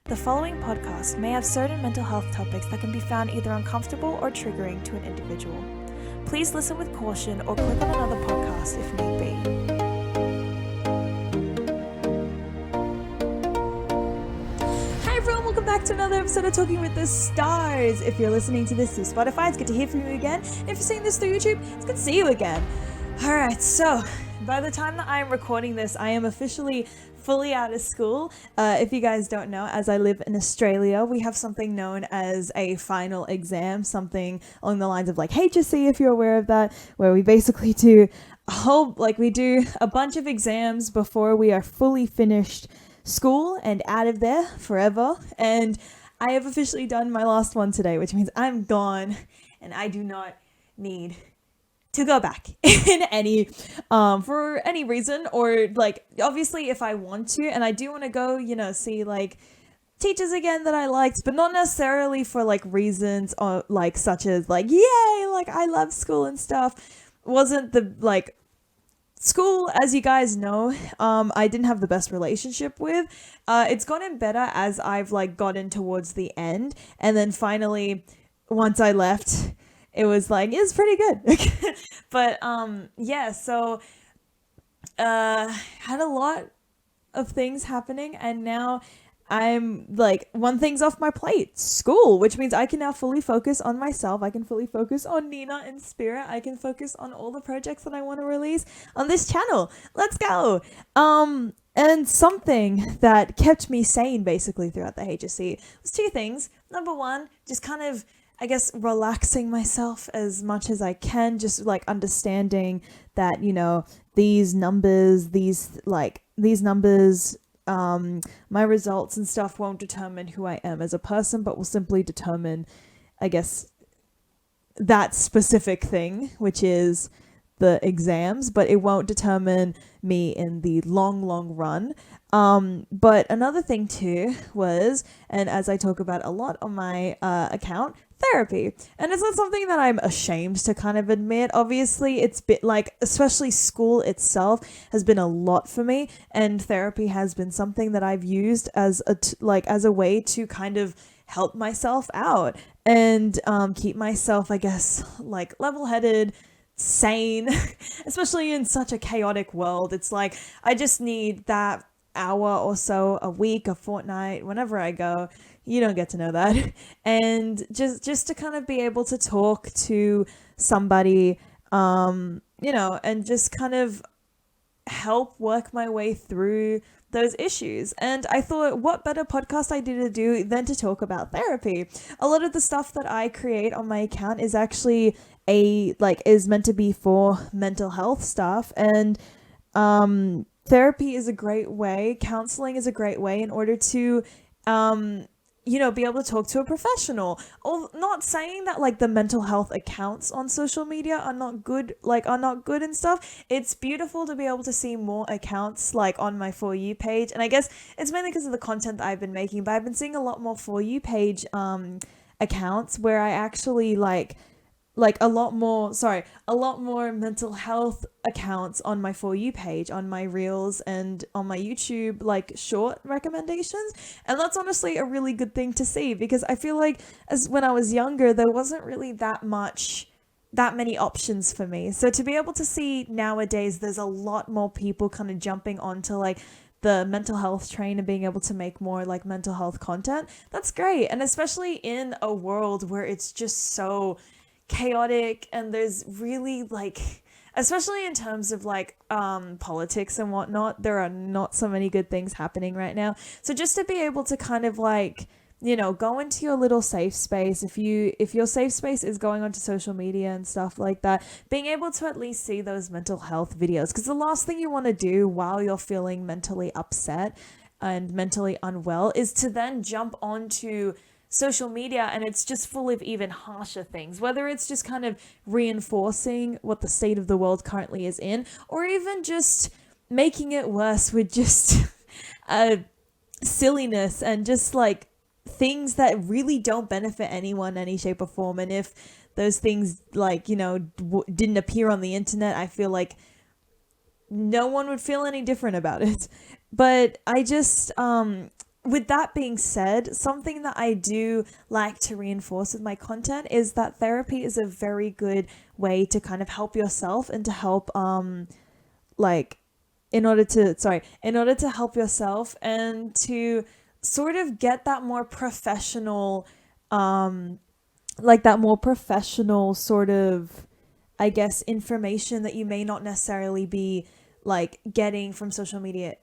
The following podcast may have certain mental health topics that can be found either uncomfortable or triggering to an individual. Please listen with caution or click on another podcast if need be. Hi everyone, welcome back to another episode of Talking with the Stars. If you're listening to this through Spotify, it's good to hear from you again. If you're seeing this through YouTube, it's good to see you again. Alright, so by the time that I am recording this, I am officially fully out of school. If you guys don't know, as I live in Australia, we have something known as a final exam, something along the lines of like HSC, if you're aware of that, where we basically do we do a bunch of exams before we are fully finished school and out of there forever. And I have officially done my last one today, which means I'm gone and I do not need to go back in any for any reason, or like obviously if I want to, and I do want to go, see like teachers again that I liked, but not necessarily for like reasons or like such as like yay, like I love school and stuff. Wasn't the like school, as you guys know, I didn't have the best relationship with. It's gotten better as I've like gotten towards the end, and then finally once I left, it was like, it's pretty good. But so had a lot of things happening, and now I'm like, one thing's off my plate, school, which means I can now fully focus on myself. I can fully focus on Nina and Spirit. I can focus on all the projects that I want to release on this channel. Let's go. And something that kept me sane basically throughout the HSC was two things. Number one, just kind of, I guess, relaxing myself as much as I can, just like understanding that, these numbers, my results and stuff won't determine who I am as a person, but will simply determine, I guess, that specific thing, which is the exams, but it won't determine me in the long run. But another thing too was, and as I talk about a lot on my account, therapy. And it's not something that I'm ashamed to kind of admit. Obviously, it's been like, especially school itself has been a lot for me, and therapy has been something that I've used as a way to kind of help myself out and keep myself, I guess, like level-headed, sane, especially in such a chaotic world. It's like I just need that hour or so a week, a fortnight, whenever I go. You don't get to know that. And just to kind of be able to talk to somebody, and just kind of help work my way through those issues. And I thought, what better podcast idea to do than to talk about therapy? A lot of the stuff that I create on my account is actually is meant to be for mental health stuff. And therapy is a great way, counseling is a great way in order to be able to talk to a professional. Or not saying that like the mental health accounts on social media are not good and stuff. It's beautiful to be able to see more accounts like on my For You page. And I guess it's mainly because of the content that I've been making, but I've been seeing a lot more For You page accounts where I actually a lot more mental health accounts on my For You page, on my reels, and on my YouTube short recommendations. And that's honestly a really good thing to see, because I feel like as when I was younger, there wasn't really that many options for me. So to be able to see nowadays, there's a lot more people kind of jumping onto the mental health train and being able to make more mental health content. That's great. And especially in a world where it's just so chaotic, and there's really especially in terms of politics and whatnot, there are not so many good things happening right now. So just to be able to kind of go into your little safe space, if your safe space is going onto social media and stuff like that, being able to at least see those mental health videos, because the last thing you want to do while you're feeling mentally upset and mentally unwell is to then jump onto social media and it's just full of even harsher things, whether it's just kind of reinforcing what the state of the world currently is in, or even just making it worse with just silliness and just things that really don't benefit anyone in any shape or form. And if those things didn't appear on the internet, I feel like no one would feel any different about it. But I just with that being said, something that I do like to reinforce with my content is that therapy is a very good way to kind of help yourself and to help like in order to help yourself and to sort of get that more professional that more professional sort of, I guess, information that you may not necessarily be like getting from social media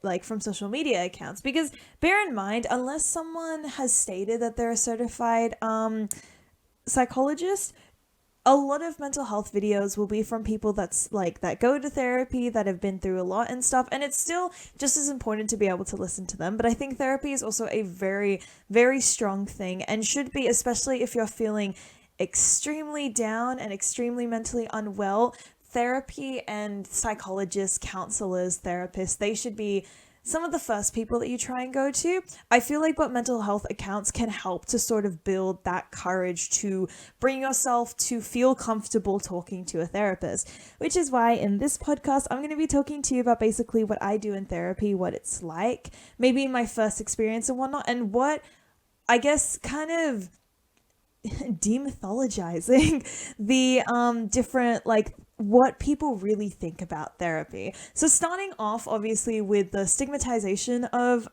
accounts. Because bear in mind, unless someone has stated that they're a certified psychologist, a lot of mental health videos will be from people that go to therapy, that have been through a lot and stuff, and it's still just as important to be able to listen to them. But I think therapy is also a very, very strong thing, and should be, especially if you're feeling extremely down and extremely mentally unwell. Therapy and psychologists, counselors, therapists, they should be some of the first people that you try and go to. I feel like what mental health accounts can help to sort of build that courage to bring yourself to feel comfortable talking to a therapist, which is why in this podcast, I'm going to be talking to you about basically what I do in therapy, what it's like, maybe my first experience and whatnot, and what I guess kind of demythologizing the different like what people really think about therapy. So starting off obviously with the stigmatization of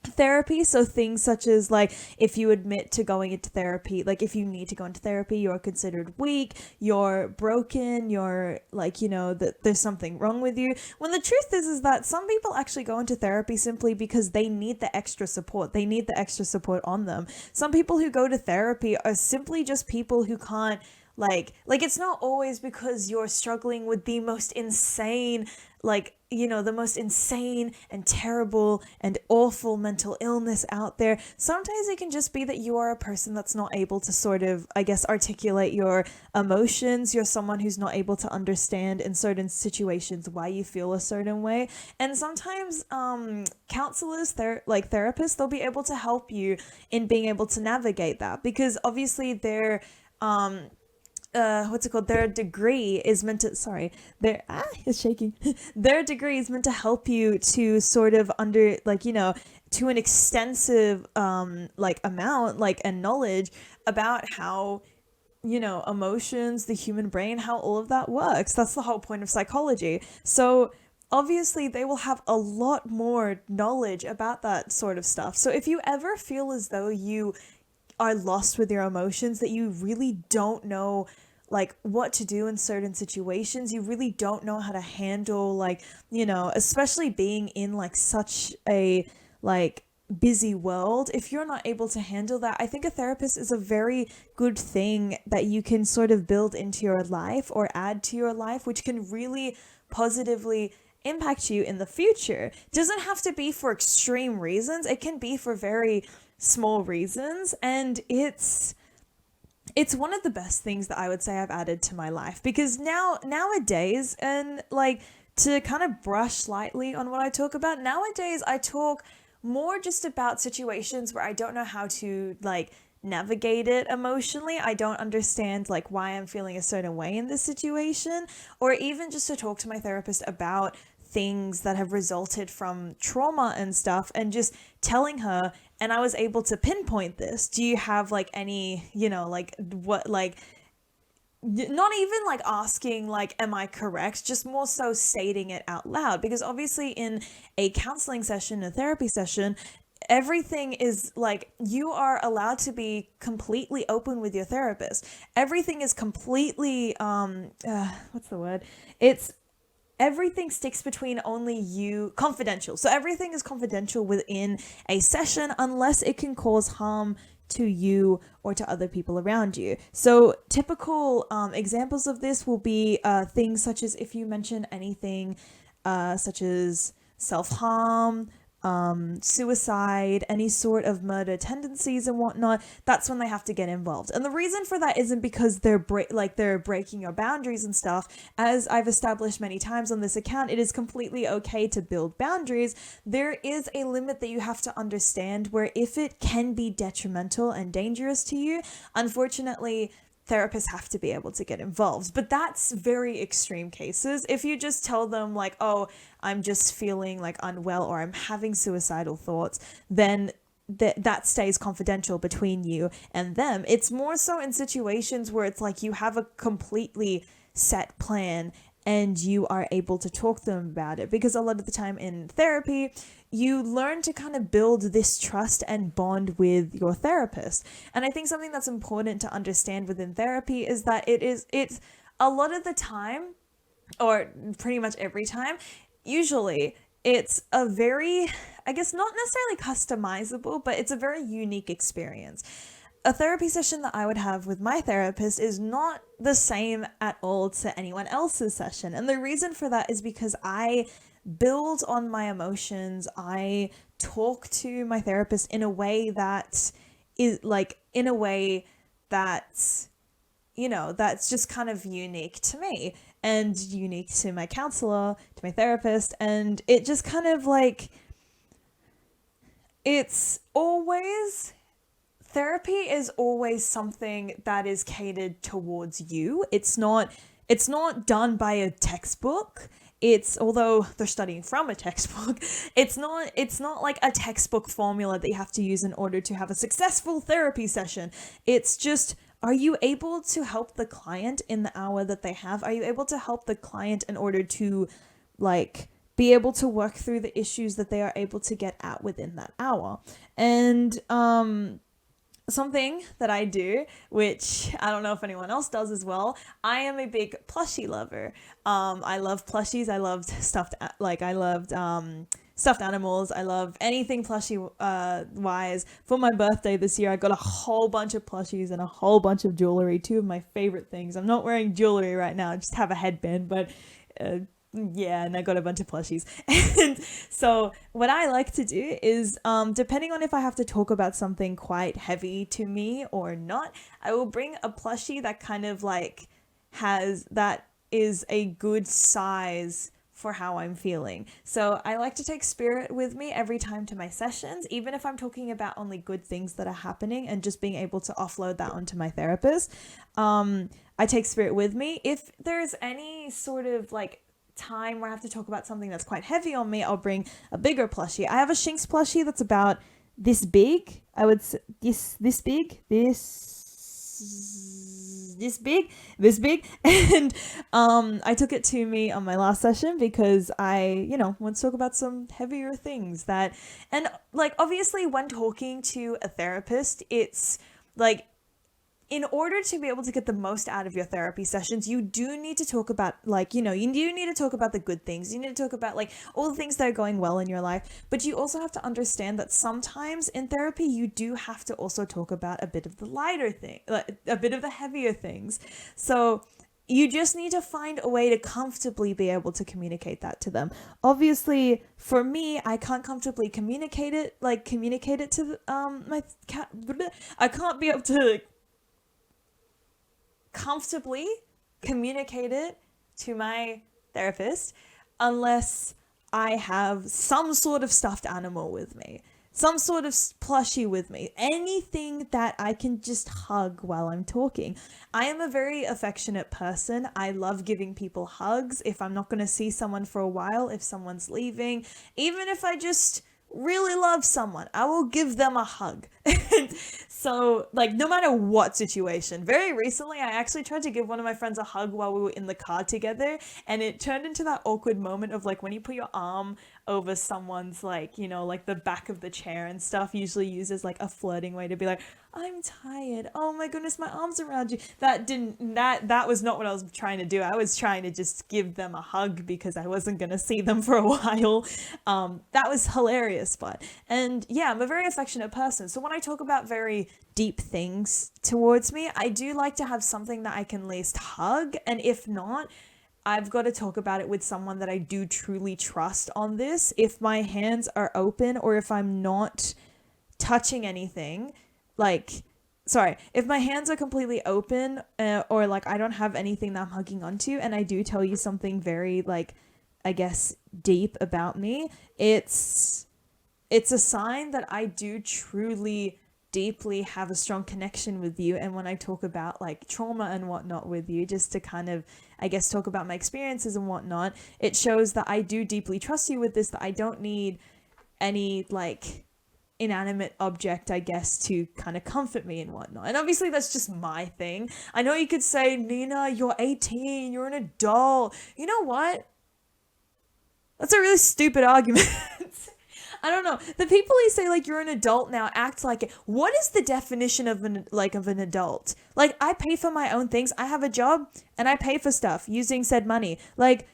therapy. So things such as like if you admit to going into therapy, like if you need to go into therapy, you're considered weak, you're broken, you're like, that there's something wrong with you. When the truth is that some people actually go into therapy simply because they need the extra support. They need the extra support on them. Some people who go to therapy are simply just people who can't like it's not always because you're struggling with the most insane the most insane and terrible and awful mental illness out there. Sometimes it can just be that you are a person that's not able to sort of, I guess, articulate your emotions. You're someone who's not able to understand in certain situations why you feel a certain way. And sometimes counselors, therapists, they'll be able to help you in being able to navigate that, because obviously they're what's it called? Their degree is meant to, sorry, their, it's shaking. Their degree is meant to help you to sort of to an extensive, amount, and knowledge about how, emotions, the human brain, how all of that works. That's the whole point of psychology. So obviously they will have a lot more knowledge about that sort of stuff. So if you ever feel as though you are lost with your emotions, that you really don't know what to do in certain situations, you really don't know how to handle especially being in such a busy world, if you're not able to handle that, I think a therapist is a very good thing that you can sort of build into your life or add to your life, which can really positively impact you in the future. It doesn't have to be for extreme reasons. It can be for very small reasons, and it's one of the best things that I would say I've added to my life, because nowadays, and to kind of brush slightly on what I talk about, nowadays I talk more just about situations where I don't know how to navigate it emotionally. I don't understand why I'm feeling a certain way in this situation, or even just to talk to my therapist about things that have resulted from trauma and stuff, and just telling her, and I was able to pinpoint this. Do you have any, what, not even asking am I correct, just more so stating it out loud, because obviously in a counseling session, a therapy session, everything is you are allowed to be completely open with your therapist. Everything is completely what's the word, it's everything sticks between only you, confidential. So everything is confidential within a session unless it can cause harm to you or to other people around you. So typical examples of this will be things such as if you mention anything such as self-harm, suicide, any sort of murder tendencies and whatnot, that's when they have to get involved. And the reason for that isn't because they're breaking your boundaries and stuff. As I've established many times on this account, it is completely okay to build boundaries. There is a limit that you have to understand, where if it can be detrimental and dangerous to you, unfortunately, therapists have to be able to get involved. But that's very extreme cases. If you just tell them oh, I'm just feeling unwell, or I'm having suicidal thoughts, then that stays confidential between you and them. It's more so in situations where it's like you have a completely set plan and you are able to talk to them about it, because a lot of the time in therapy you learn to kind of build this trust and bond with your therapist. And I think something that's important to understand within therapy is that it's a lot of the time, or pretty much every time, usually it's a very, I guess, not necessarily customizable, but it's a very unique experience. A therapy session that I would have with my therapist is not the same at all to anyone else's session. And the reason for that is because I build on my emotions. I talk to my therapist in a way that is like, in a way that, that's just kind of unique to me and unique to my counselor, to my therapist. And it just kind of like, it's always, therapy is always something that is catered towards you. It's not done by a textbook. It's, although they're studying from a textbook, it's not like a textbook formula that you have to use in order to have a successful therapy session. It's just, are you able to help the client in the hour that they have? Are you able to help the client in order to like be able to work through the issues that they are able to get at within that hour? And something that I do, which I don't know if anyone else does as well, I am a big plushie lover. I love plushies. I loved stuffed animals. I love anything plushie wise. For my birthday this year, I got a whole bunch of plushies and a whole bunch of jewelry. Two of my favorite things. I'm not wearing jewelry right now. I just have a headband, but yeah, and I got a bunch of plushies. And so what I like to do is, depending on if I have to talk about something quite heavy to me or not, I will bring a plushie that kind of like that is a good size for how I'm feeling. So I like to take spirit with me every time to my sessions, even if I'm talking about only good things that are happening and just being able to offload that onto my therapist. I take spirit with me. If there's any sort of like time where I have to talk about something that's quite heavy on me, I'll bring a bigger plushie. I have a Shinx plushie that's about this big. I would say this big, this big, and I took it to me on my last session because I want to talk about some heavier things that, and like obviously when talking to a therapist, it's like, in order to be able to get the most out of your therapy sessions, you do need to talk about you do need to talk about the good things. You need to talk about like all the things that are going well in your life, but you also have to understand that sometimes in therapy, you do have to also talk about a bit of the lighter thing, like a bit of the heavier things. So you just need to find a way to comfortably be able to communicate that to them. Obviously, for me, I can't comfortably communicate it to my cat. I can't be able to comfortably communicate it to my therapist unless I have some sort of stuffed animal with me, some sort of plushie with me, anything that I can just hug while I'm talking. I am a very affectionate person. I love giving people hugs. If I'm not going to see someone for a while, if someone's leaving, even if I just really love someone, I will give them a hug. So like no matter what situation. Very recently I actually tried to give one of my friends a hug while we were in the car together, and it turned into that awkward moment of like when you put your arm over someone's like the back of the chair and stuff, usually used as like a flirting way to be like, I'm tired, oh my goodness, my arm's around you. That was not what I was trying to do. I was trying to just give them a hug because I wasn't gonna see them for a while. That was hilarious, and yeah, I'm a very affectionate person. So when I talk about very deep things towards me, I do like to have something that I can at least hug, and if not, I've got to talk about it with someone that I do truly trust on this. If my hands are open or if I'm not touching anything, if my hands are completely open or like I don't have anything that I'm hugging onto, and I do tell you something very like, I guess, deep about me, it's a sign that I do truly deeply have a strong connection with you. And when I talk about like trauma and whatnot with you, just to kind of, I guess, talk about my experiences and whatnot, it shows that I do deeply trust you with this, that I don't need any like inanimate object, I guess, to kind of comfort me and whatnot. And obviously that's just my thing. I know you could say, Nina, you're 18, you're an adult. You know what? That's a really stupid argument. I don't know. The people who say like you're an adult now act like it. What is the definition of an adult? Like, I pay for my own things. I have a job and I pay for stuff using said money. Like,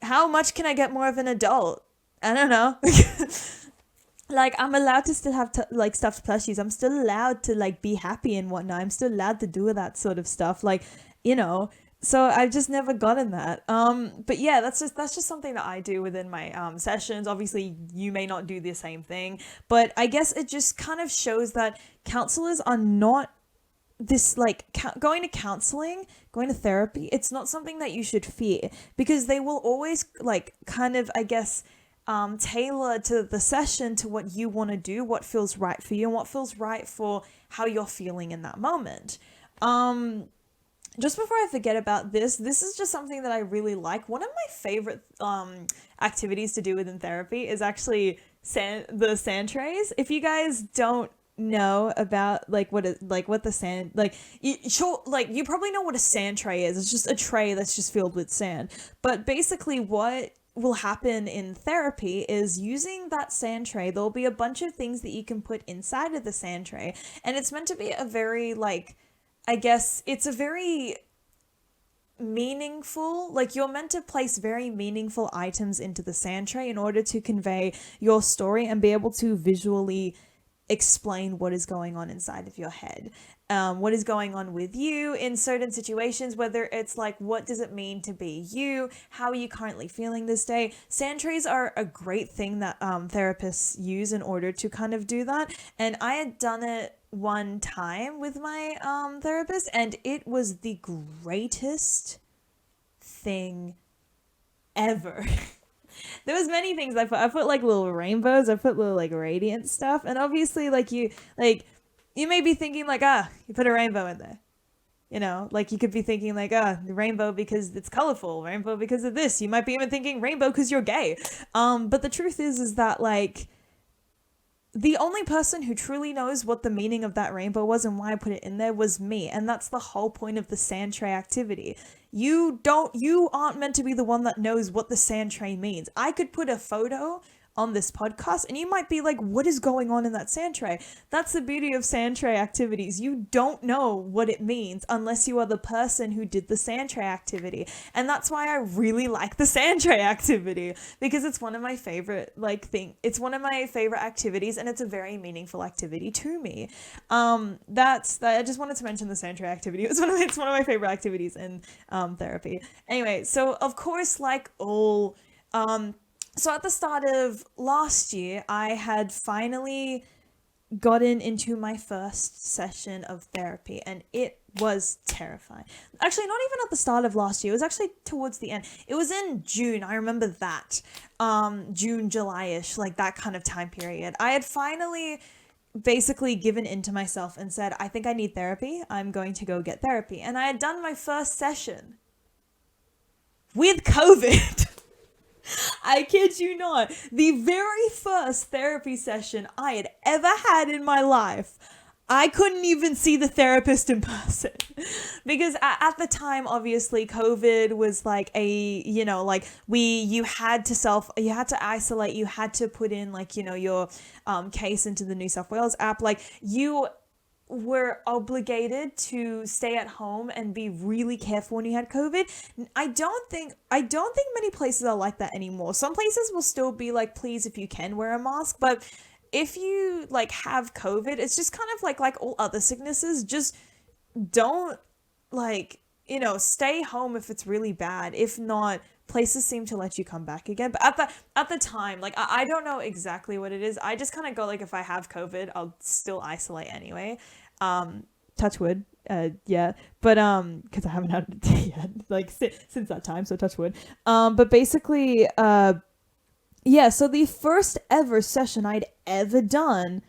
how much can I get more of an adult? I don't know. Like, I'm allowed to still have like stuffed plushies. I'm still allowed to like be happy and whatnot. I'm still allowed to do that sort of stuff. Like, you know. So I've just never gotten that. But yeah, that's just something that I do within my sessions. Obviously, you may not do the same thing, but I guess it just kind of shows that counselors are not this like going to counseling, going to therapy. It's not something that you should fear, because they will always like kind of, I guess, tailor to the session to what you want to do, what feels right for you, and what feels right for how you're feeling in that moment. Just before I forget about this is just something that I really like. One of my favorite activities to do within therapy is actually the sand trays. If you guys don't know about like what the sand, like, you probably know what a sand tray is. It's just a tray that's just filled with sand. But basically what will happen in therapy is, using that sand tray, there'll be a bunch of things that you can put inside of the sand tray, and it's meant to be a very like, I guess it's a very meaningful, like, you're meant to place very meaningful items into the sand tray in order to convey your story and be able to visually explain what is going on inside of your head, what is going on with you in certain situations, whether it's like, what does it mean to be you? How are you currently feeling this day? Sand trays are a great thing that therapists use in order to kind of do that. And I had done it one time with my therapist, and it was the greatest thing ever. There was many things I put like little rainbows, I put little like radiant stuff, and obviously you may be thinking like, you put a rainbow in there, you know, like you could be thinking like, the rainbow because it's colorful, rainbow because of this. You might be even thinking rainbow because you're gay. But the truth is that like, the only person who truly knows what the meaning of that rainbow was and why I put it in there was me. And that's the whole point of the sand tray activity. You aren't meant to be the one that knows what the sand tray means. I could put a photo on this podcast and you might be like, what is going on in that sand tray? That's the beauty of sand tray activities. You don't know what it means unless you are the person who did the sand tray activity. And that's why I really like the sand tray activity, because it's one of my favorite it's one of my favorite activities, and it's a very meaningful activity to me. I just wanted to mention the sand tray activity. It's one of my favorite activities in therapy. Anyway, so of course, so at the start of last year, I had finally gotten into my first session of therapy, and it was terrifying. Actually, not even at the start of last year. It was actually towards the end. It was in June. I remember that. June, July-ish, like that kind of time period. I had finally basically given in to myself and said, I think I need therapy. I'm going to go get therapy. And I had done my first session with COVID. I kid you not. The very first therapy session I had ever had in my life, I couldn't even see the therapist in person. Because at the time, obviously, COVID was like you had to isolate, you had to put in your case into the New South Wales app. Like, you were obligated to stay at home and be really careful when you had COVID. I don't think many places are like that anymore. Some places will still be like, please, if you can, wear a mask. But if you have COVID, it's just kind of like all other sicknesses. Just don't stay home if it's really bad. If not, places seem to let you come back again. But at the time, I don't know exactly what it is. I just kind of go if I have COVID, I'll still isolate anyway. Touch wood. Yeah. But because I haven't had it yet, since that time, so touch wood. But basically, yeah. So the first ever session I'd ever done,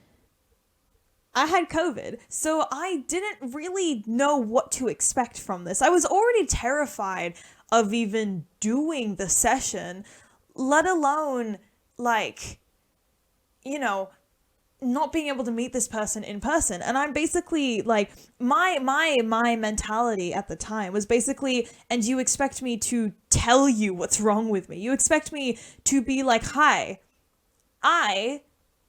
I had COVID, so I didn't really know what to expect from this. I was already terrified of even doing the session, let alone not being able to meet this person in person. And I'm basically like, my mentality at the time was basically, and you expect me to tell you what's wrong with me, you expect me to be like, hi, I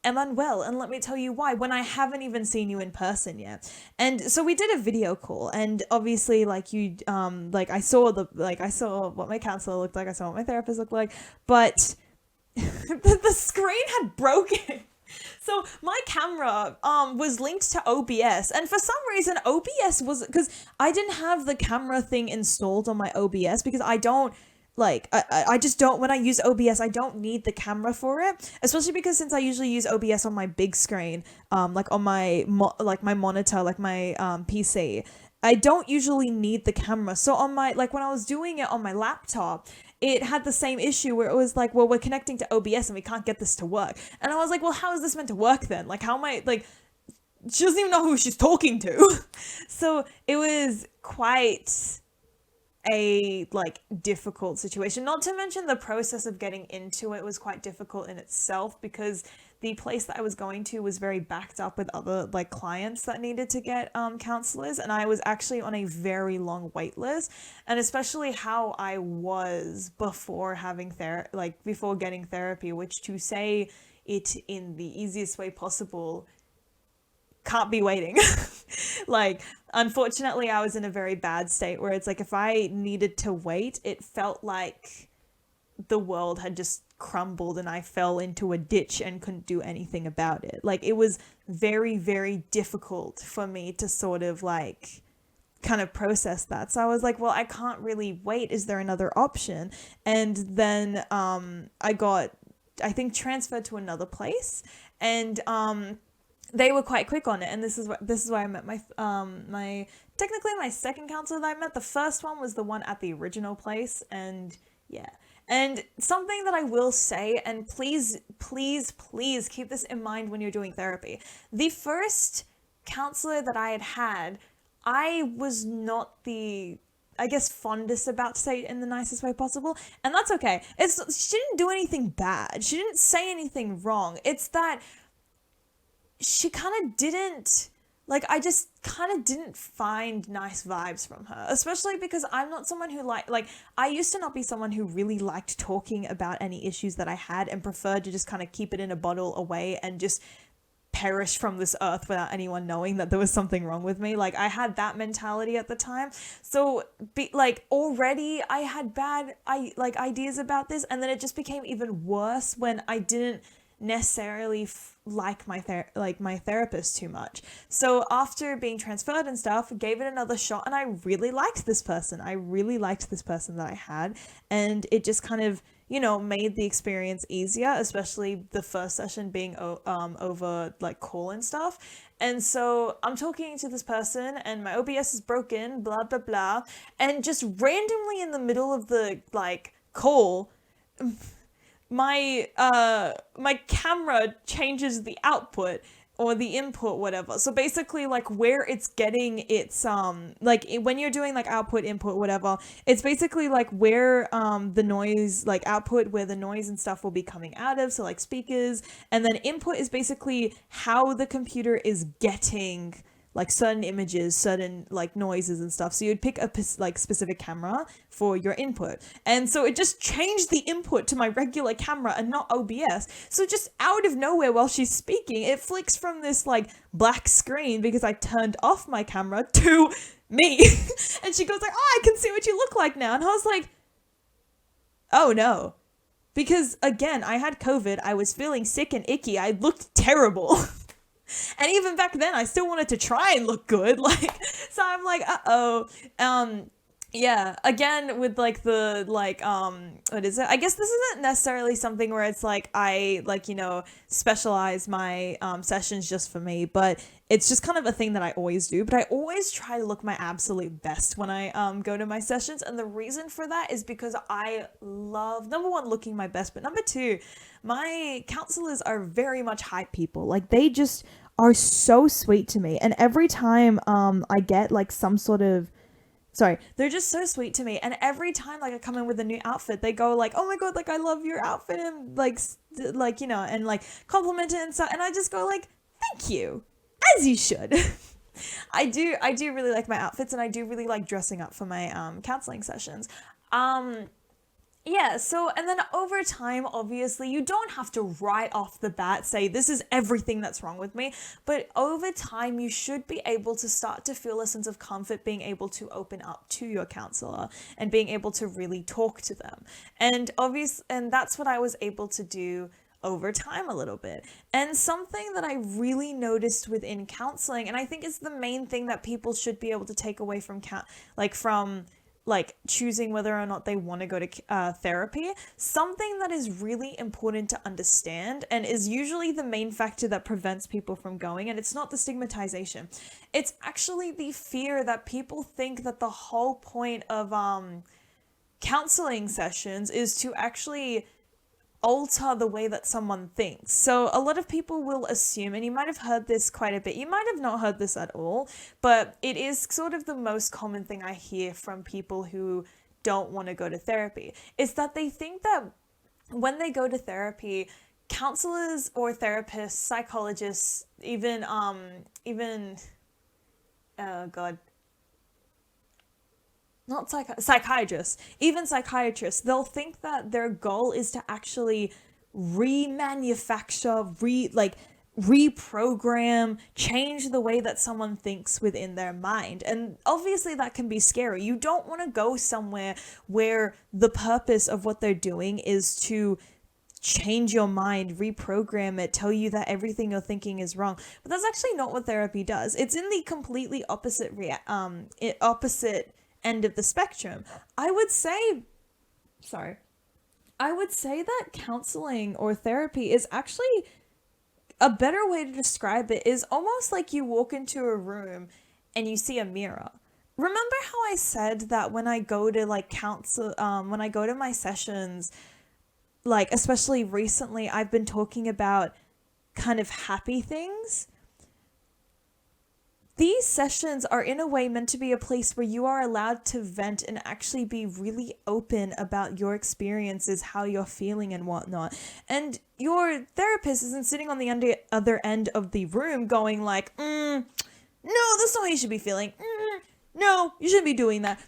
am unwell and let me tell you why, when I haven't even seen you in person yet. And so we did a video call, and obviously like you like I saw what my counselor looked like, I saw what my therapist looked like, but the screen had broken. So my camera was linked to OBS, and for some reason OBS was, because I didn't have the camera thing installed on my OBS, because I don't like I just don't, when I use OBS I don't need the camera for it, especially because since I usually use OBS on my big screen, like on my like my monitor, like my PC, I don't usually need the camera. So on my, like when I was doing it on my laptop, it had the same issue where it was like, well, we're connecting to OBS and we can't get this to work. And I was like, well, how is this meant to work then? Like, how am I, like, she doesn't even know who she's talking to. So it was quite a like difficult situation, not to mention the process of getting into it was quite difficult in itself, because the place that I was going to was very backed up with other like clients that needed to get counselors, and I was actually on a very long wait list. And especially how I was before having before getting therapy, which, to say it in the easiest way possible, can't be waiting. Like, unfortunately, I was in a very bad state where it's like, if I needed to wait, it felt like the world had just crumbled and I fell into a ditch and couldn't do anything about it. Like, it was very, very difficult for me to sort of like kind of process that. So I was like, well, I can't really wait. Is there another option? And then I got, I think, transferred to another place, and they were quite quick on it. And this is why I met my technically my second counselor that I met. The first one was the one at the original place, and yeah. And something that I will say, and please, please, please keep this in mind when you're doing therapy. The first counselor that I had, I was not the, I guess, fondest about, to say it in the nicest way possible. And that's okay. She didn't do anything bad. She didn't say anything wrong. It's that she kind of didn't, like, I just kind of didn't find nice vibes from her, especially because I'm not someone who like, I used to not be someone who really liked talking about any issues that I had, and preferred to just kind of keep it in a bottle away and just perish from this earth without anyone knowing that there was something wrong with me. Like, I had that mentality at the time. So already I had bad ideas about this, and then it just became even worse when I didn't necessarily like my therapist too much. So after being transferred and stuff, gave it another shot, and I really liked this person. I really liked this person that I had, and it just kind of, you know, made the experience easier, especially the first session being over like call and stuff. And so I'm talking to this person, and my OBS is broken, blah blah blah, and just randomly in the middle of the like call, my camera changes the output or the input, whatever. So basically, like, where it's getting its when you're doing like output, input, whatever, it's basically like where the noise, like output, where the noise and stuff will be coming out of, so like speakers, and then input is basically how the computer is getting like certain images, certain like noises and stuff. So you'd pick a like specific camera for your input. And so it just changed the input to my regular camera and not OBS. So just out of nowhere while she's speaking, it flicks from this like black screen because I turned off my camera to me. And she goes like, oh, I can see what you look like now. And I was like, oh no. Because again, I had COVID. I was feeling sick and icky. I looked terrible. And even back then, I still wanted to try and look good. Like, so I'm like, yeah, again, with like the, like, what is it? I guess this isn't necessarily something where it's like, I like, you know, specialize my, sessions just for me, but it's just kind of a thing that I always do. But I always try to look my absolute best when I, go to my sessions. And the reason for that is because I love, number one, looking my best, but number two, my counselors are very much hype people. Like, they just are so sweet to me. And every time I get like some sort of, they're just so sweet to me. And every time like I come in with a new outfit, they go like, oh my god, like I love your outfit, and like you know, and like compliment it and stuff. And I just go like, Thank you. As you should. I do really like my outfits, and I do really like dressing up for my counseling sessions. Um yeah, so and then over time, obviously, you don't have to right off the bat say this is everything that's wrong with me, but over time you should be able to start to feel a sense of comfort being able to open up to your counselor and being able to really talk to them. And that's what I was able to do over time a little bit. And something that I really noticed within counseling, and I think is the main thing that people should be able to take away from choosing whether or not they want to go to therapy, something that is really important to understand and is usually the main factor that prevents people from going, and it's not the stigmatization, it's actually the fear that people think that the whole point of counseling sessions is to actually alter the way that someone thinks. So a lot of people will assume, and you might have heard this quite a bit, you might have not heard this at all, but it is sort of the most common thing I hear from people who don't want to go to therapy, is that they think that when they go to therapy, counselors or therapists, psychologists, even oh god, not psychiatrists, even psychiatrists, they'll think that their goal is to actually remanufacture, reprogram, change the way that someone thinks within their mind. And obviously that can be scary. You don't want to go somewhere where the purpose of what they're doing is to change your mind, reprogram it, tell you that everything you're thinking is wrong. But that's actually not what therapy does. It's in the completely opposite end of the spectrum. I would say that counseling or therapy is actually a better way to describe it is almost like you walk into a room and you see a mirror. Remember how I said that when I go to when I go to my sessions, like especially recently, I've been talking about kind of happy things. These sessions are in a way meant to be a place where you are allowed to vent and actually be really open about your experiences, how you're feeling and whatnot. And your therapist isn't sitting on the other end of the room going like, no, that's not how you should be feeling. No, you shouldn't be doing that.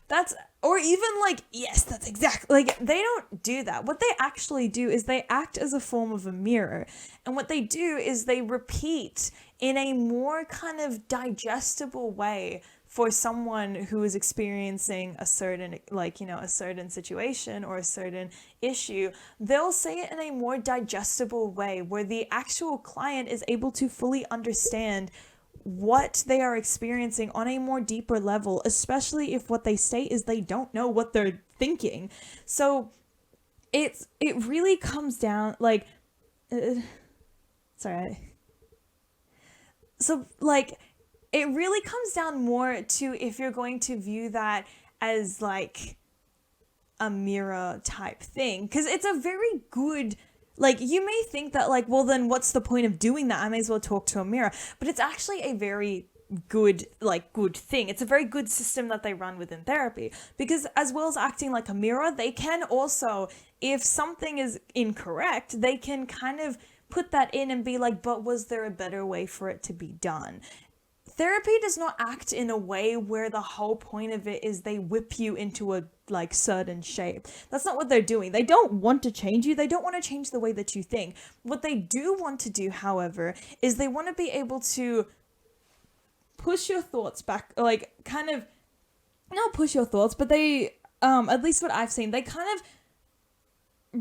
Or even like, yes, that's exactly, like, they don't do that. What they actually do is they act as a form of a mirror. And what they do is they repeat in a more kind of digestible way for someone who is experiencing a certain, a certain situation or a certain issue. They'll say it in a more digestible way where the actual client is able to fully understand what they are experiencing on a more deeper level, especially if what they state is they don't know what they're thinking. So it really comes down sorry. So it really comes down more to if you're going to view that as like a mirror type thing, because it's a very good, you may think that well, then what's the point of doing that? I may as well talk to a mirror. But it's actually a very good thing. It's a very good system that they run within therapy, because as well as acting like a mirror, they can also, if something is incorrect, they can kind of put that in and be like, but was there a better way for it to be done? Therapy does not act in a way where the whole point of it is they whip you into a certain shape. That's not what they're doing. They don't want to change you. They don't want to change the way that you think. What they do want to do, however, is they want to be able to push your thoughts back, kind of not push your thoughts, but they, at least what I've seen, they kind of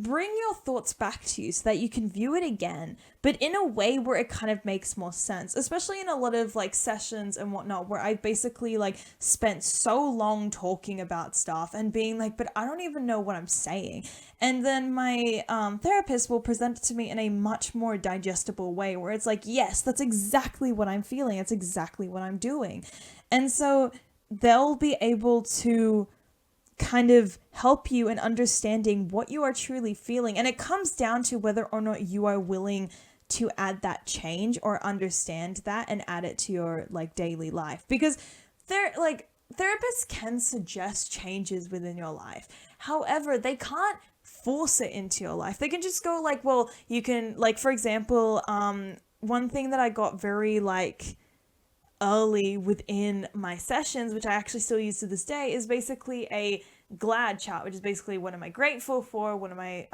bring your thoughts back to you so that you can view it again, but in a way where it kind of makes more sense, especially in a lot of sessions and whatnot where I basically spent so long talking about stuff and being but I don't even know what I'm saying. And then my therapist will present it to me in a much more digestible way where it's yes, that's exactly what I'm feeling. It's exactly what I'm doing. And so they'll be able to kind of help you in understanding what you are truly feeling. And it comes down to whether or not you are willing to add that change or understand that and add it to your daily life. Because therapists can suggest changes within your life. However, they can't force it into your life. They can just go well, you can, for example, one thing that I got very like early within my sessions, which I actually still use to this day, is basically a glad chart, which is basically what am I grateful for, what am I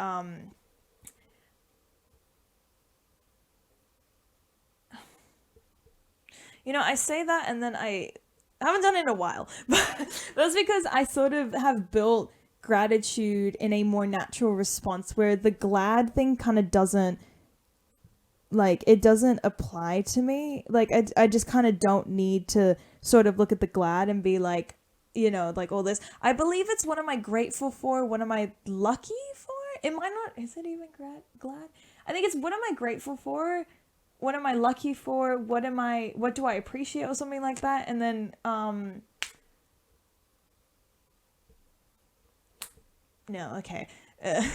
I say that and then I haven't done it in a while, but that's because I sort of have built gratitude in a more natural response where the glad thing kind of doesn't like it doesn't apply to me. Like I just kind of don't need to sort of look at the glad and be like, like all this. I believe it's what am I grateful for? What am I lucky for? It might not. Is it even glad? I think it's what am I grateful for? What am I lucky for? What do I appreciate or something like that? And then no, okay. Uh,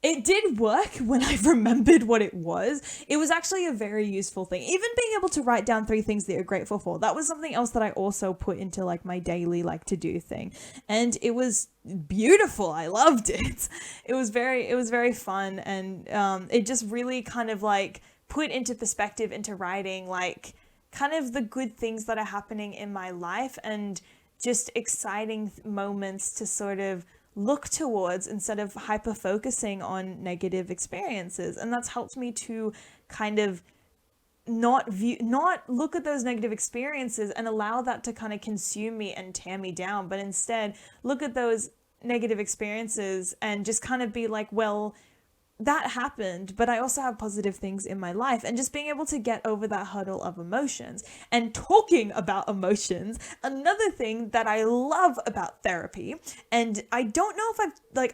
it did work when I remembered what it was. It was actually a very useful thing. Even being able to write down three things that you're grateful for. That was something else that I also put into like my daily like to do thing. And it was beautiful. I loved it. It was very fun, and it just really kind of like put into perspective into writing like kind of the good things that are happening in my life and just exciting moments to sort of look towards instead of hyper focusing on negative experiences. And that's helped me to kind of not look at those negative experiences and allow that to kind of consume me and tear me down, but instead look at those negative experiences and just kind of be like, well, that happened, but I also have positive things in my life, and just being able to get over that hurdle of emotions. And talking about emotions, another thing that I love about therapy, and I don't know if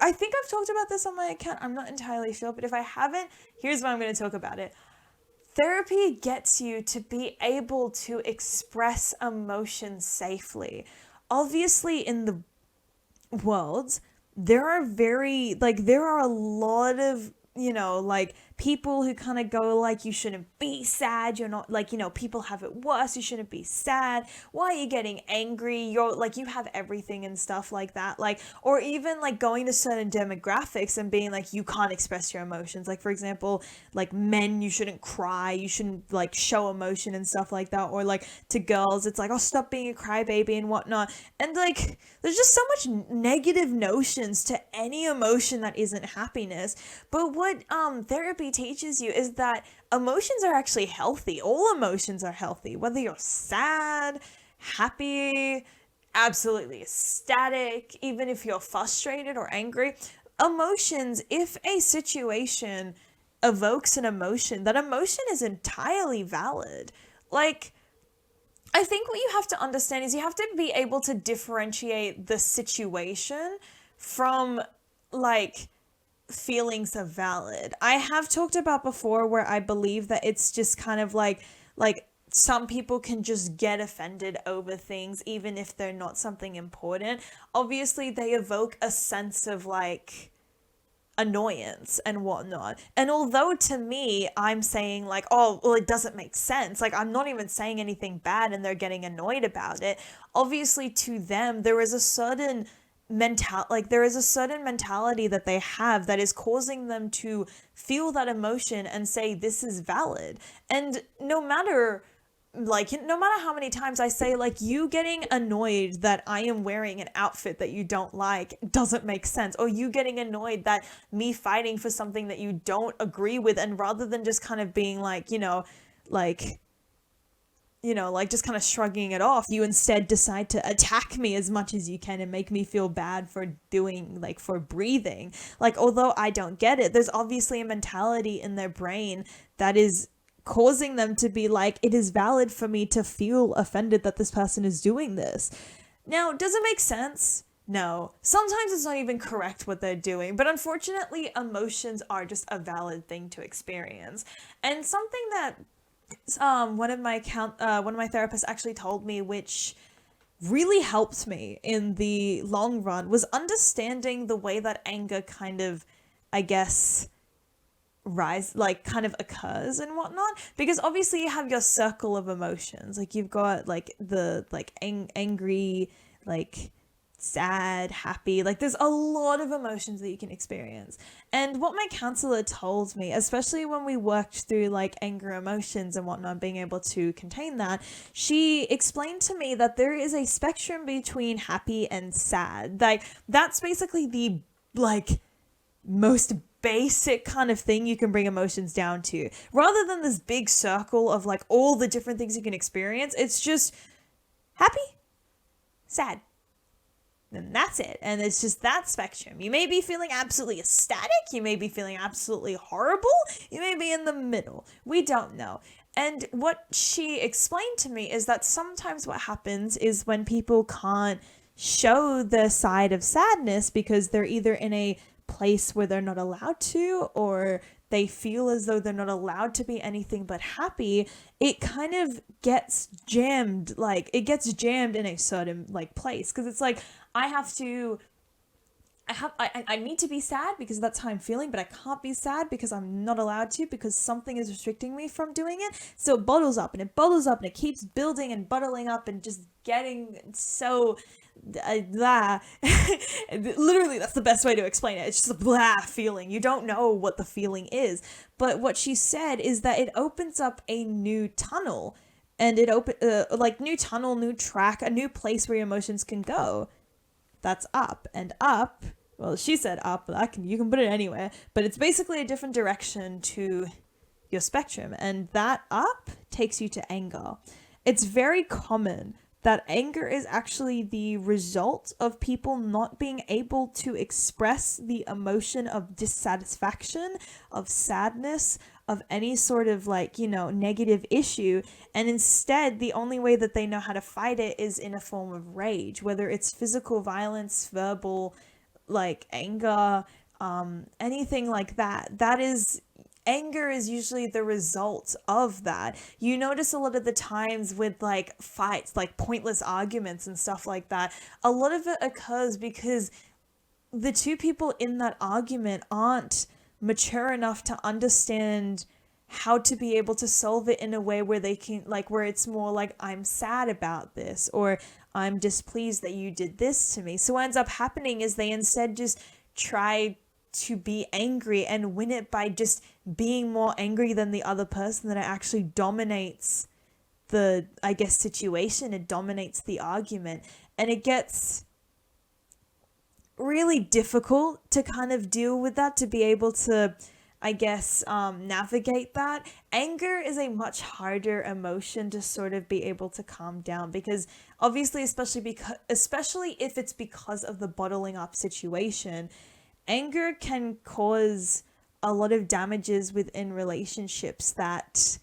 I think I've talked about this on my account, I'm not entirely sure, but if I haven't, here's why I'm going to talk about it. Therapy gets you to be able to express emotions safely. Obviously, in the world, there are a lot of like people who kind of go like you shouldn't be sad, you're not like people have it worse, you shouldn't be sad, why are you getting angry, you're like you have everything and stuff like that, like, or even like going to certain demographics and being like you can't express your emotions, like for example like men, you shouldn't cry, you shouldn't like show emotion and stuff like that, or like to girls it's like oh stop being a crybaby and whatnot. And like there's just so much negative notions to any emotion that isn't happiness. But what therapy teaches you is that emotions are actually healthy. All emotions are healthy, whether you're sad, happy, absolutely ecstatic, even if you're frustrated or angry. Emotions, if a situation evokes an emotion, that emotion is entirely valid. Like, I think what you have to understand is you have to be able to differentiate the situation from like feelings are valid. I have talked about before where I believe that it's just kind of like some people can just get offended over things even if they're not something important. Obviously, they evoke a sense of like annoyance and whatnot. And although to me, I'm saying like, oh, well, it doesn't make sense. Like, I'm not even saying anything bad and they're getting annoyed about it. Obviously, to them, there is a certain mentality that they have that is causing them to feel that emotion and say this is valid. And no matter how many times I say like you getting annoyed that I am wearing an outfit that you don't like doesn't make sense, or you getting annoyed that me fighting for something that you don't agree with, and rather than just kind of being like like like just kind of shrugging it off, you instead decide to attack me as much as you can and make me feel bad for for breathing. Like, although I don't get it, there's obviously a mentality in their brain that is causing them to be like, it is valid for me to feel offended that this person is doing this. Now, does it make sense? No. Sometimes it's not even correct what they're doing, but unfortunately, emotions are just a valid thing to experience. And something that one of my therapists actually told me, which really helped me in the long run, was understanding the way that anger kind of, I guess, kind of occurs and whatnot. Because obviously you have your circle of emotions. Like you've got like the angry, like sad, happy. Like there's a lot of emotions that you can experience. And what my counselor told me, especially when we worked through like anger emotions and whatnot, being able to contain that, she explained to me that there is a spectrum between happy and sad. Like that's basically the like most basic kind of thing you can bring emotions down to. Rather than this big circle of like all the different things you can experience, it's just happy, sad. And that's it. And it's just that spectrum. You may be feeling absolutely ecstatic. You may be feeling absolutely horrible. You may be in the middle. We don't know. And what she explained to me is that sometimes what happens is when people can't show the side of sadness because they're either in a place where they're not allowed to, or they feel as though they're not allowed to be anything but happy, it kind of gets jammed. Like it gets jammed in a certain like place, because it's like I need to be sad because that's how I'm feeling, but I can't be sad because I'm not allowed to, because something is restricting me from doing it. So it bottles up and it bottles up and it keeps building and bottling up and just getting so blah. Literally, that's the best way to explain it. It's just a blah feeling. You don't know what the feeling is. But what she said is that it opens up a new tunnel, and it like new tunnel, new track, a new place where your emotions can go. That's up. And up, well, she said up, but you can put it anywhere, but it's basically a different direction to your spectrum, and that up takes you to anger. It's very common that anger is actually the result of people not being able to express the emotion of dissatisfaction, of sadness, of any sort of like, negative issue. And instead, the only way that they know how to fight it is in a form of rage, whether it's physical violence, verbal, like anger, anything like that. Anger is usually the result of that. You notice a lot of the times with like fights, like pointless arguments and stuff like that, a lot of it occurs because the two people in that argument aren't mature enough to understand how to be able to solve it in a way where they can, like, where it's more like, I'm sad about this, or I'm displeased that you did this to me. So what ends up happening is they instead just try to be angry and win it by just being more angry than the other person, that it actually dominates the, I guess, situation. It dominates the argument, and it gets really difficult to kind of deal with that, to be able to, I guess, navigate that. Anger is a much harder emotion to sort of be able to calm down, because obviously, especially if it's because of the bottling up situation, anger can cause a lot of damages within relationships that,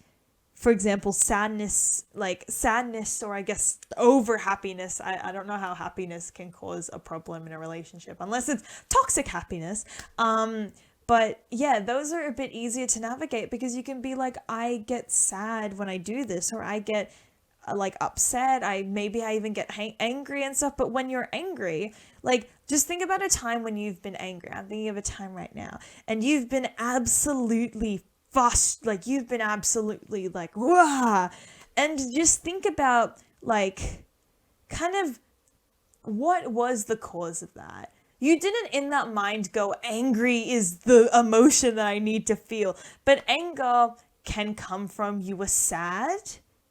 for example, sadness, or I guess over happiness. I don't know how happiness can cause a problem in a relationship unless it's toxic happiness. But yeah, those are a bit easier to navigate, because you can be like, I get sad when I do this, or I get like upset. Maybe I even get angry and stuff. But when you're angry, like, just think about a time when you've been angry. I'm thinking of a time right now, and you've been absolutely fussed, like you've been absolutely like, wah, and just think about like kind of what was the cause of that. You didn't in that mind go, angry is the emotion that I need to feel, but anger can come from, you were sad,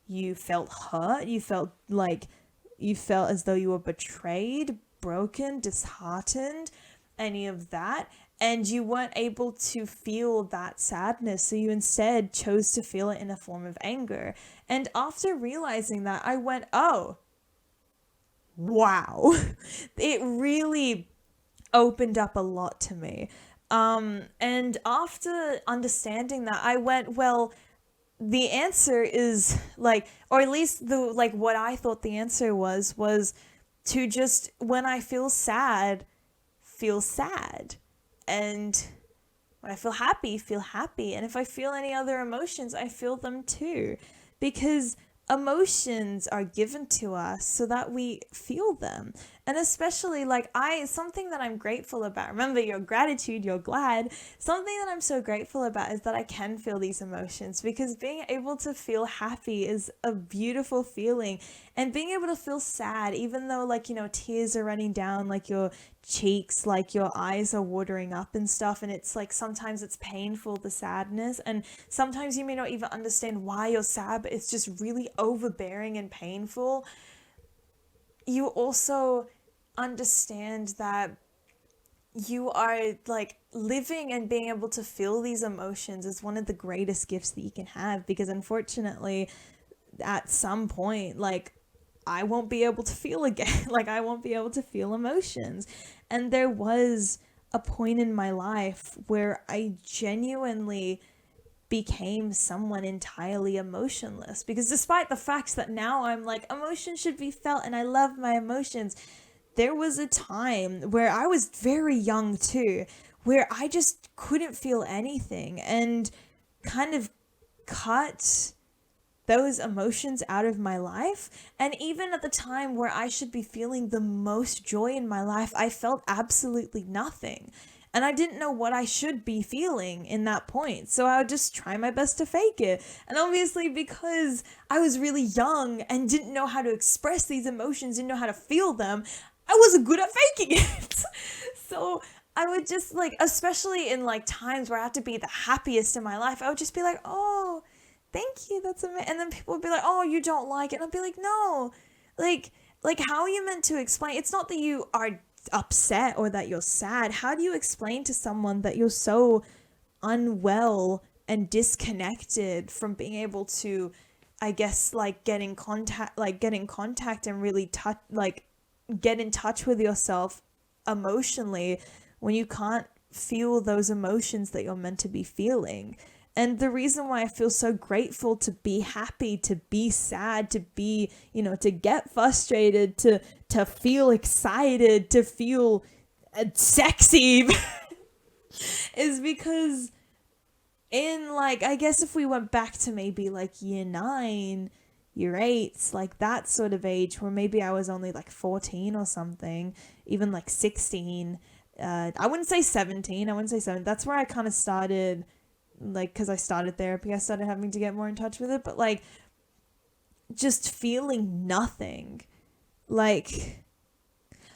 you felt hurt, you felt as though you were betrayed, broken, disheartened, any of that. And you weren't able to feel that sadness, so you instead chose to feel it in a form of anger. And after realizing that, I went, oh, wow. It really opened up a lot to me. And after understanding that, I went, well, the answer is like, or at least what I thought the answer was to just, when I feel sad, feel sad. And when I feel happy. And if I feel any other emotions, I feel them too. Because emotions are given to us so that we feel them. And especially like something that I'm grateful about. Remember your gratitude, you're glad. Something that I'm so grateful about is that I can feel these emotions, because being able to feel happy is a beautiful feeling. And being able to feel sad, even though like, tears are running down like your cheeks, like your eyes are watering up and stuff, and it's like sometimes it's painful, the sadness, and sometimes you may not even understand why you're sad, but it's just really overbearing and painful. You also understand that you are like living and being able to feel these emotions is one of the greatest gifts that you can have, because unfortunately at some point, like, I won't be able to feel again. Like, I won't be able to feel emotions. And there was a point in my life where I genuinely became someone entirely emotionless, because despite the fact that now I'm like, emotions should be felt and I love my emotions, there was a time where I was very young too, where I just couldn't feel anything and kind of cut those emotions out of my life. And even at the time where I should be feeling the most joy in my life, I felt absolutely nothing. And I didn't know what I should be feeling in that point. So I would just try my best to fake it. And obviously, because I was really young and didn't know how to express these emotions, didn't know how to feel them, I wasn't good at faking it. So I would just like, especially in like times where I had to be the happiest in my life, I would just be like, oh, thank you, that's amazing. And then people would be like, oh, you don't like it. And I'd be like, no, like, how are you meant to explain? It's not that you are upset or that you're sad. How do you explain to someone that you're so unwell and disconnected from being able to, I guess, like get in contact and really touch, like get in touch with yourself emotionally, when you can't feel those emotions that you're meant to be feeling? And the reason why I feel so grateful to be happy, to be sad, to be, to get frustrated, to feel excited, to feel sexy is because in like, I guess if we went back to maybe like year 9, year 8, like that sort of age, where maybe I was only like 14 or something, even like 16, I wouldn't say 17, I wouldn't say 7. That's where I kind of started, like, because I started therapy, I started having to get more in touch with it. But like, just feeling nothing. Like,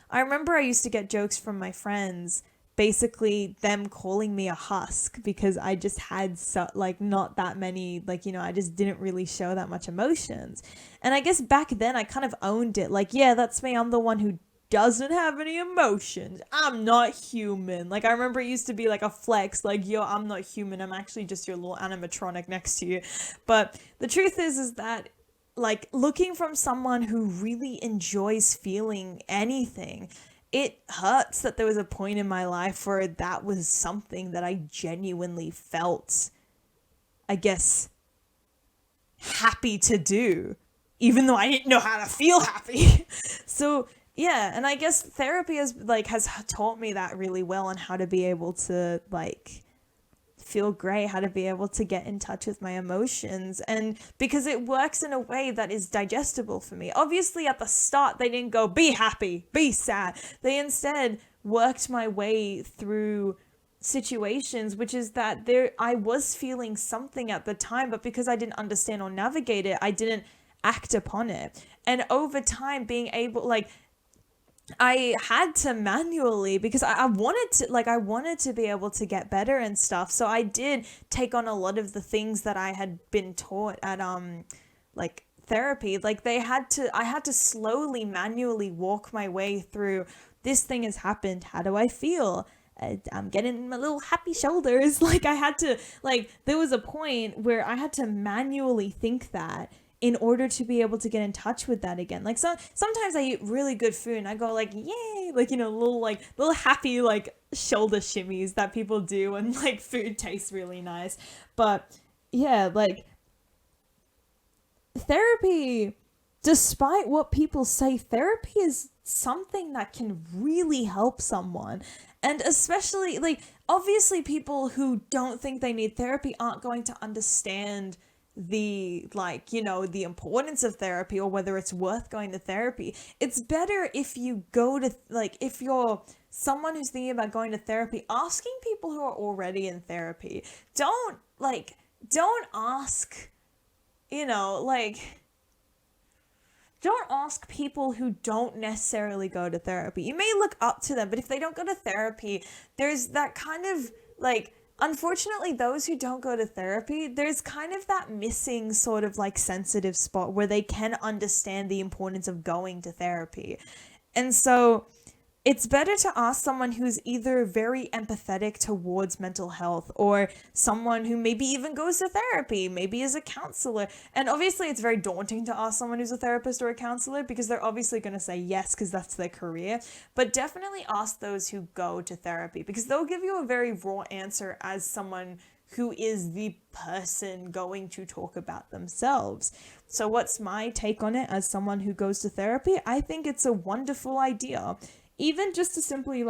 I remember I used to get jokes from my friends, basically them calling me a husk, because I just had like not that many, like, I just didn't really show that much emotions. And I guess back then I kind of owned it, like, yeah, that's me, I'm the one who doesn't have any emotions, I'm not human. Like, I remember it used to be like a flex, like, yo, I'm not human, I'm actually just your little animatronic next to you. But the truth is that, like, looking from someone who really enjoys feeling anything, it hurts that there was a point in my life where that was something that I genuinely felt, I guess, happy to do, even though I didn't know how to feel happy. So yeah, and I guess therapy has taught me that really well, on how to be able to like feel great, how to be able to get in touch with my emotions. And because it works in a way that is digestible for me. Obviously at the start they didn't go be happy, be sad. They instead worked my way through situations, which is that I was feeling something at the time, but because I didn't understand or navigate it, I didn't act upon it. And over time, being able, like, I had to manually, because I wanted to be able to get better and stuff. So I did take on a lot of the things that I had been taught at like therapy. Like, I had to slowly manually walk my way through, this thing has happened, how do I feel? I'm getting my little happy shoulders. Like, I had to, like, there was a point where I had to manually think that in order to be able to get in touch with that again. Like, sometimes I eat really good food and I go like, yay, like, little happy like shoulder shimmies that people do when like food tastes really nice. But yeah, like, therapy, despite what people say, therapy is something that can really help someone. And especially, like, obviously people who don't think they need therapy aren't going to understand the the importance of therapy or whether it's worth going to therapy. It's better if you go to if you're someone who's thinking about going to therapy, asking people who are already in therapy. Don't ask, you know, like don't ask people who don't necessarily go to therapy. You may look up to them, but if they don't go to therapy, there's that kind of unfortunately, those who don't go to therapy, there's kind of that missing sort of sensitive spot where they can understand the importance of going to therapy. And so it's better to ask someone who's either very empathetic towards mental health or someone who maybe even goes to therapy, maybe is a counselor. And obviously, it's very daunting to ask someone who's a therapist or a counselor because they're obviously going to say yes because that's their career. But definitely ask those who go to therapy because they'll give you a very raw answer as someone who is the person going to talk about themselves. So what's my take on it as someone who goes to therapy? I think it's a wonderful idea. Even just to simply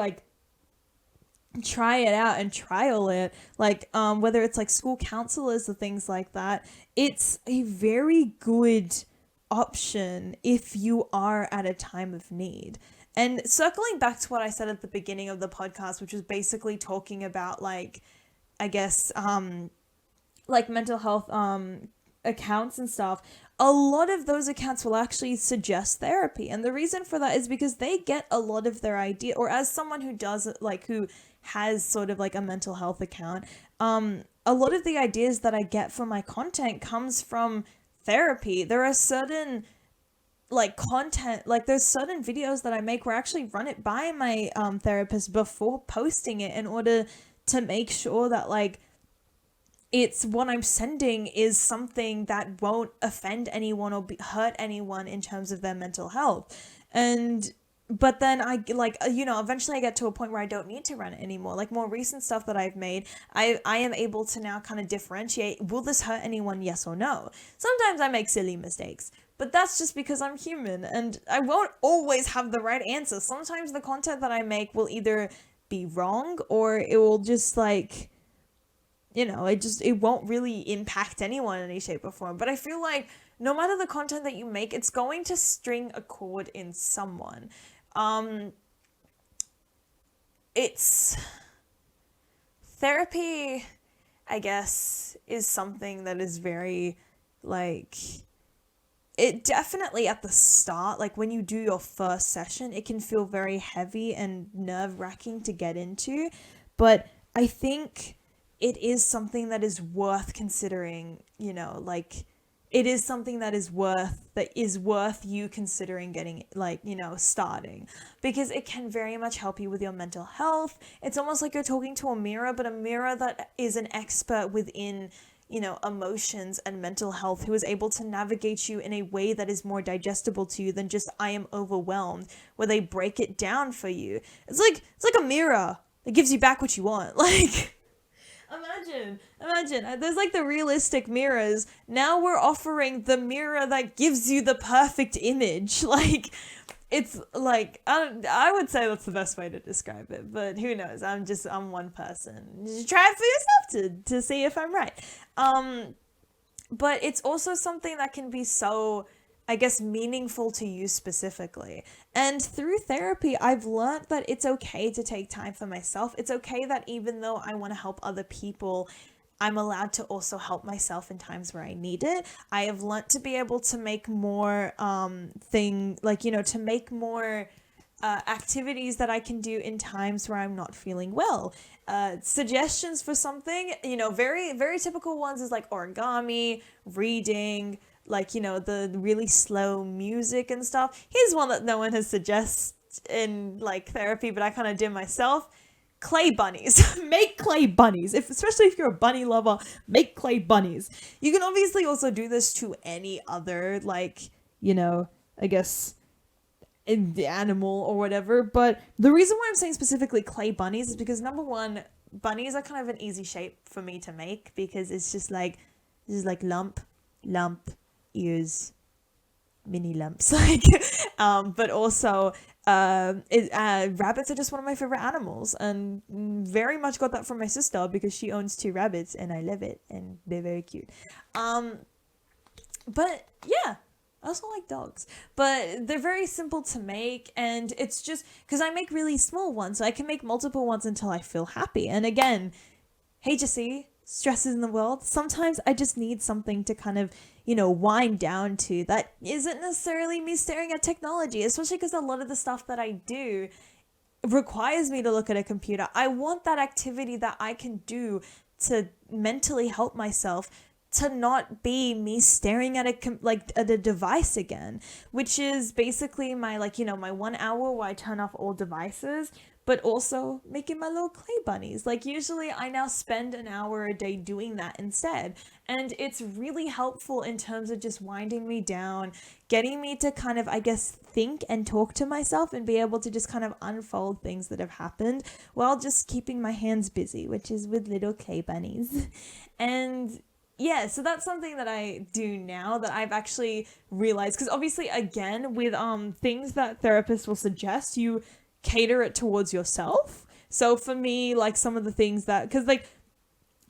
try it out and trial it, whether it's school counselors or things like that, it's a very good option if you are at a time of need. And circling back to what I said at the beginning of the podcast, which was basically talking about I guess mental health accounts and stuff, a lot of those accounts will actually suggest therapy. And the reason for that is because they get a lot of their idea, or as someone who does it, who has sort of a mental health account, a lot of the ideas that I get from my content comes from therapy. There are certain content, there's certain videos that I make where I actually run it by my therapist before posting it in order to make sure that it's what I'm sending is something that won't offend anyone or hurt anyone in terms of their mental health. But then eventually I get to a point where I don't need to run it anymore. More recent stuff that I've made, I am able to now kind of differentiate, will this hurt anyone, yes or no? Sometimes I make silly mistakes, but that's just because I'm human and I won't always have the right answer. Sometimes the content that I make will either be wrong or it will just it won't really impact anyone in any shape or form. But I feel like no matter the content that you make, it's going to string a chord in someone. It's therapy, I guess, is something that is very it definitely at the start, when you do your first session, it can feel very heavy and nerve-wracking to get into. But I think it is something that is worth considering, it is something that is worth you considering getting starting, because it can very much help you with your mental health. It's almost like you're talking to a mirror, but a mirror that is an expert within emotions and mental health, who is able to navigate you in a way that is more digestible to you than just I am overwhelmed, where they break it down for you. It's like a mirror that gives you back what you want. Imagine, there's the realistic mirrors. Now we're offering the mirror that gives you the perfect image. It's I would say that's the best way to describe it, but who knows? I'm one person. Just try it for yourself to see if I'm right. But it's also something that can be so, I guess, meaningful to you specifically. And through therapy, I've learned that it's okay to take time for myself. It's okay that even though I want to help other people, I'm allowed to also help myself in times where I need it. I have learned to be able to make more to make more activities that I can do in times where I'm not feeling well. Suggestions for something, very, very typical ones is origami, reading, the really slow music and stuff. Here's one that no one has suggested in therapy, but I kind of did myself. Clay bunnies. Make clay bunnies. Especially if you're a bunny lover, make clay bunnies. You can obviously also do this to any other I guess animal or whatever, but the reason why I'm saying specifically clay bunnies is because, number one, bunnies are kind of an easy shape for me to make because it's just lump, ears, mini lumps, but also rabbits are just one of my favorite animals, and very much got that from my sister because she owns 2 rabbits and I love it and they're very cute. But yeah, I also like dogs. But they're very simple to make, and it's just because I make really small ones, so I can make multiple ones until I feel happy. And again, HSC, stresses in the world, sometimes I just need something to kind of, wind down to that isn't necessarily me staring at technology, especially because a lot of the stuff that I do requires me to look at a computer. I want that activity that I can do to mentally help myself to not be me staring at at a device again, which is basically my my 1 hour where I turn off all devices, but also making my little clay bunnies. Like usually I now spend an hour a day doing that instead. And it's really helpful in terms of just winding me down, getting me to kind of, I guess, think and talk to myself and be able to just kind of unfold things that have happened while just keeping my hands busy, which is with little clay bunnies. And yeah, so that's something that I do now that I've actually realized, because obviously again with things that therapists will suggest, you cater it towards yourself. So for me, like some of the things that, because like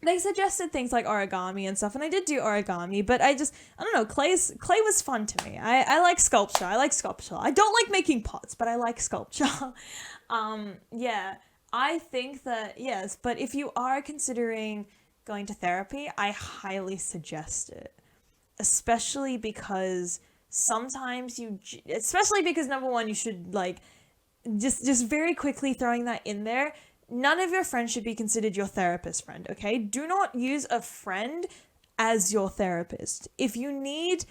they suggested things like origami and stuff, and I did do origami, but I don't know, clay was fun to me. I like sculpture. I don't like making pots, but I like sculpture. Yeah, I think that yes, but if you are considering going to therapy, I highly suggest it, especially because sometimes especially because number one, you should like just very quickly throwing that in there, none of your friends should be considered your therapist friend, okay? Do not use a friend as your therapist. If you need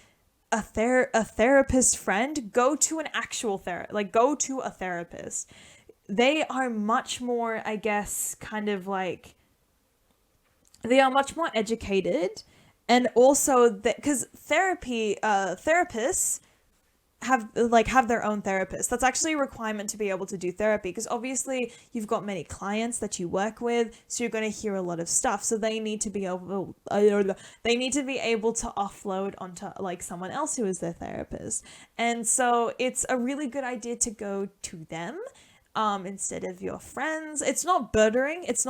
a therapist friend, go to an actual go to a therapist. They are much more, I guess, kind of like they are much more educated, and also that because therapists have their own therapist. That's actually a requirement to be able to do therapy, because obviously you've got many clients that you work with, so you're going to hear a lot of stuff, so they need to be able to offload onto like someone else who is their therapist. And so it's a really good idea to go to them instead of your friends. It's not burdening if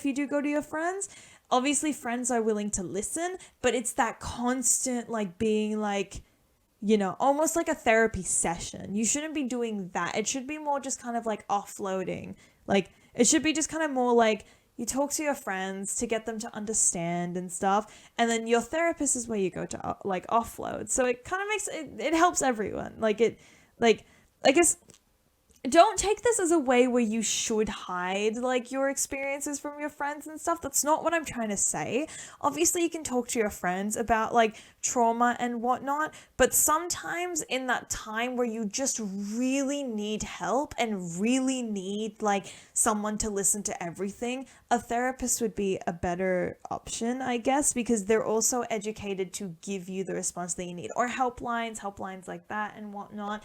you do go to your friends. Obviously friends are willing to listen, but it's that constant like being like, almost like a therapy session. You shouldn't be doing that. It should be more just kind of like offloading. Like, it should be just kind of more like you talk to your friends to get them to understand and stuff. And then your therapist is where you go to like offload. So it kind of it helps everyone. I guess don't take this as a way where you should hide like your experiences from your friends and stuff. That's not what I'm trying to say. Obviously you can talk to your friends about like trauma and whatnot, but sometimes in that time where you just really need help and really need like someone to listen to everything, a therapist would be a better option, I guess, because they're also educated to give you the response that you need, or helplines like that and whatnot.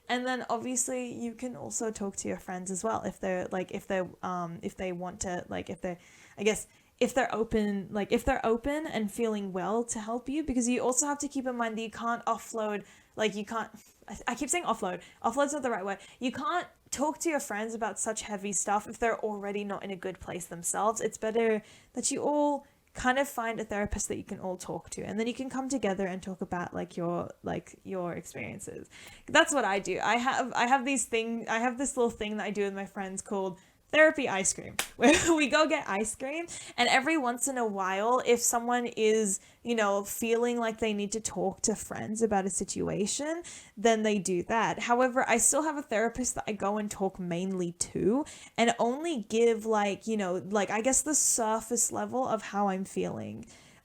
And then obviously you can also talk to your friends as well if they're if they want to, like if they're, I guess, if they're open, and feeling well to help you, because you also have to keep in mind that you can't offload, like you can't, I keep saying offload's not the right word. You can't talk to your friends about such heavy stuff if they're already not in a good place themselves. It's better that you all kind of find a therapist that you can all talk to, and then you can come together and talk about your experiences. That's what I do. I have this little thing that I do with my friends called therapy ice cream, where we go get ice cream, and every once in a while, if someone is feeling like they need to talk to friends about a situation, then they do that. However, I still have a therapist that I go and talk mainly to, and only give I guess the surface level of how I'm feeling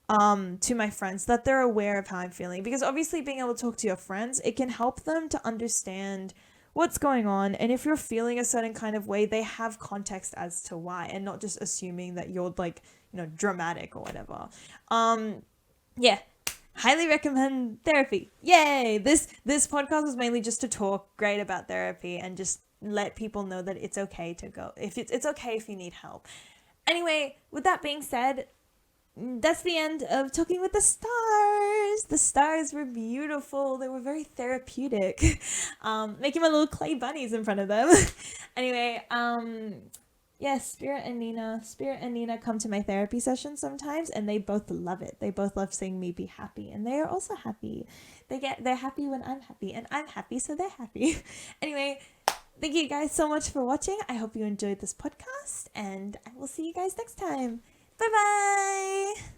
to my friends, that they're aware of how I'm feeling, because obviously being able to talk to your friends, it can help them to understand what's going on, and if you're feeling a certain kind of way, they have context as to why, and not just assuming that you're dramatic or whatever. Yeah, highly recommend therapy. Yay! This podcast was mainly just to talk great about therapy and just let people know that it's okay to go, if it's okay if you need help. Anyway, with that being said, that's the end of Talking with the Stars. The stars were beautiful. They were very therapeutic. Making my little clay bunnies in front of them. Anyway, Yes, Spirit and Nina come to my therapy sessions sometimes, and they both love it. They both love seeing me be happy, and they are also happy. They're happy when I'm happy, and I'm happy, so they're happy. Anyway, thank you guys so much for watching. I hope you enjoyed this podcast, and I will see you guys next time. Bye bye.